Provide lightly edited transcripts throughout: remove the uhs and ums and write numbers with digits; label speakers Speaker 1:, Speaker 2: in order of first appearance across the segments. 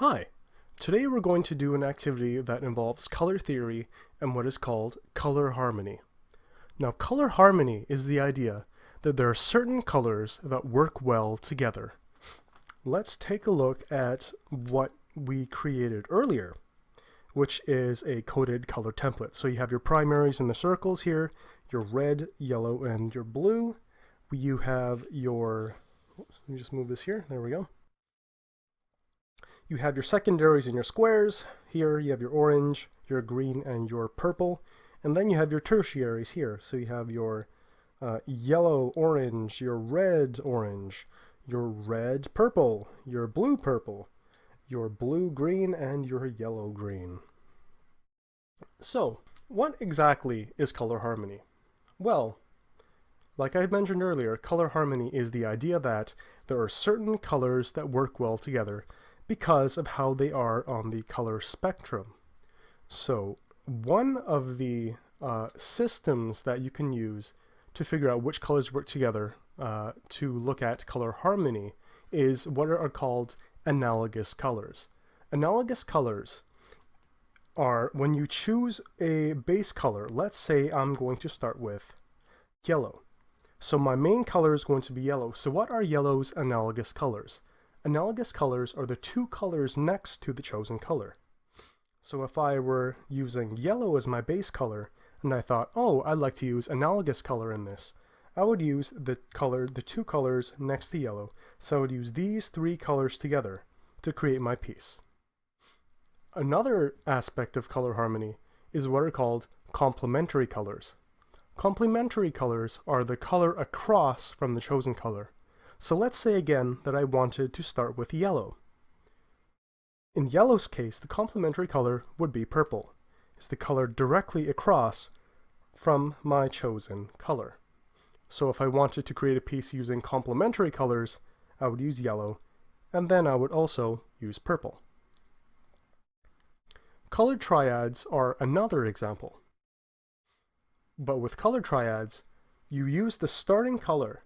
Speaker 1: Hi, today we're going to do an activity that involves color theory and what is called color harmony. Now, color harmony is the idea that there are certain colors that work well together. Let's take a look at what we created earlier, which is a coded color template. So you have your primaries in the circles here, your red, yellow, and your blue. You have your, let me just move this here, there we go. You have your secondaries in your squares. Here you have your orange, your green, and your purple. And then you have your tertiaries here. So you have your yellow, orange, your red, orange, your red, purple, your blue, purple, your blue, green, and your yellow, green. So, what exactly is color harmony? Well, like I mentioned earlier, color harmony is the idea that there are certain colors that work well together because of how they are on the color spectrum. So one of the systems that you can use to figure out which colors work together to look at color harmony is what are called analogous colors. Analogous colors are when you choose a base color. Let's say I'm going to start with yellow. So my main color is going to be yellow. So what are yellow's analogous colors? Analogous colors are the two colors next to the chosen color. So if I were using yellow as my base color, and I thought, oh, I'd like to use analogous color in this, I would use the two colors next to yellow. So I would use these three colors together to create my piece. Another aspect of color harmony is what are called complementary colors. Complementary colors are the color across from the chosen color. So let's say again that I wanted to start with yellow. In yellow's case, the complementary color would be purple. It's the color directly across from my chosen color. So if I wanted to create a piece using complementary colors, I would use yellow, and then I would also use purple. Colored triads are another example. But with colored triads, you use the starting color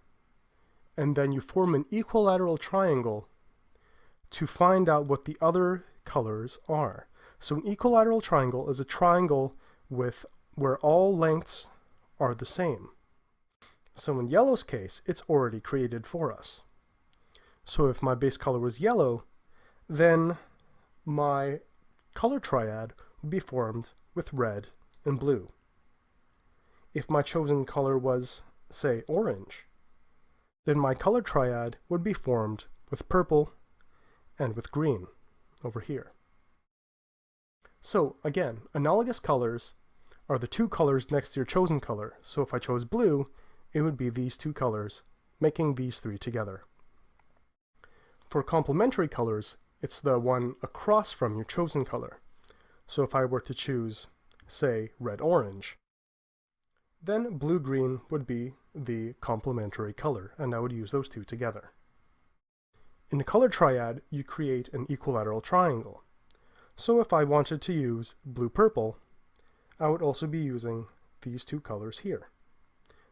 Speaker 1: and then you form an equilateral triangle to find out what the other colors are. So an equilateral triangle is a triangle where all lengths are the same. So in yellow's case, it's already created for us. So if my base color was yellow, then my color triad would be formed with red and blue. If my chosen color was, say, orange, then my color triad would be formed with purple and with green over here. So again, analogous colors are the two colors next to your chosen color. So if I chose blue, it would be these two colors, making these three together. For complementary colors, it's the one across from your chosen color. So if I were to choose, say, red-orange, then blue-green would be the complementary color, and I would use those two together. In a color triad, you create an equilateral triangle. So if I wanted to use blue-purple, I would also be using these two colors here,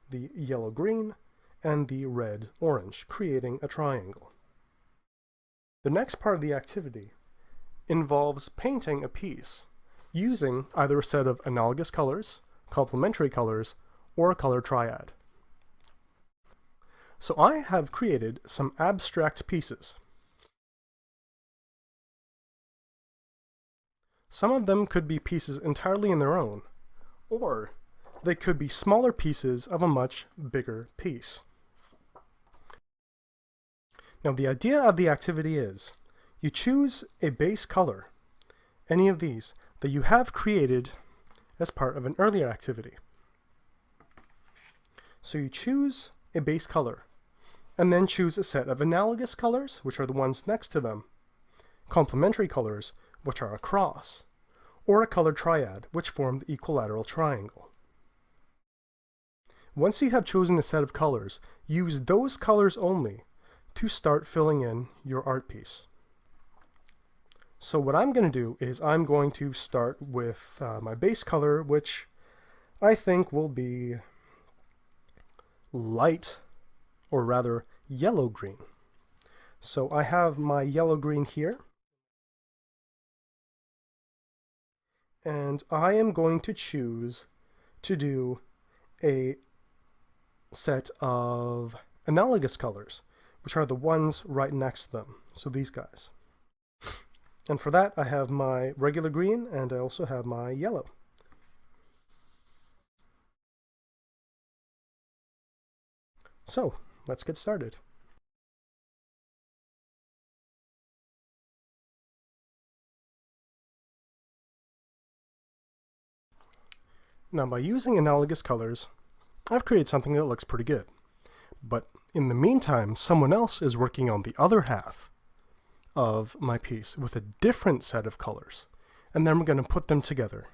Speaker 1: the yellow-green and the red-orange, creating a triangle. The next part of the activity involves painting a piece using either a set of analogous colors, complementary colors, or a color triad. So I have created some abstract pieces. Some of them could be pieces entirely in their own, or they could be smaller pieces of a much bigger piece. Now the idea of the activity is you choose a base color, any of these, that you have created as part of an earlier activity. So you choose a base color, and then choose a set of analogous colors, which are the ones next to them, complementary colors, which are across, or a color triad, which form the equilateral triangle. Once you have chosen a set of colors, use those colors only to start filling in your art piece. So what I'm going to do is I'm going to start with my base color, which I think will be light, or rather yellow-green. So I have my yellow-green here. and I am going to choose to do a set of analogous colors, which are the ones right next to them, so these guys. And for that, I have my regular green, and I also have my yellow. So, let's get started. Now, by using analogous colors, I've created something that looks pretty good. But in the meantime, someone else is working on the other half of my piece with a different set of colors, and then we're going to put them together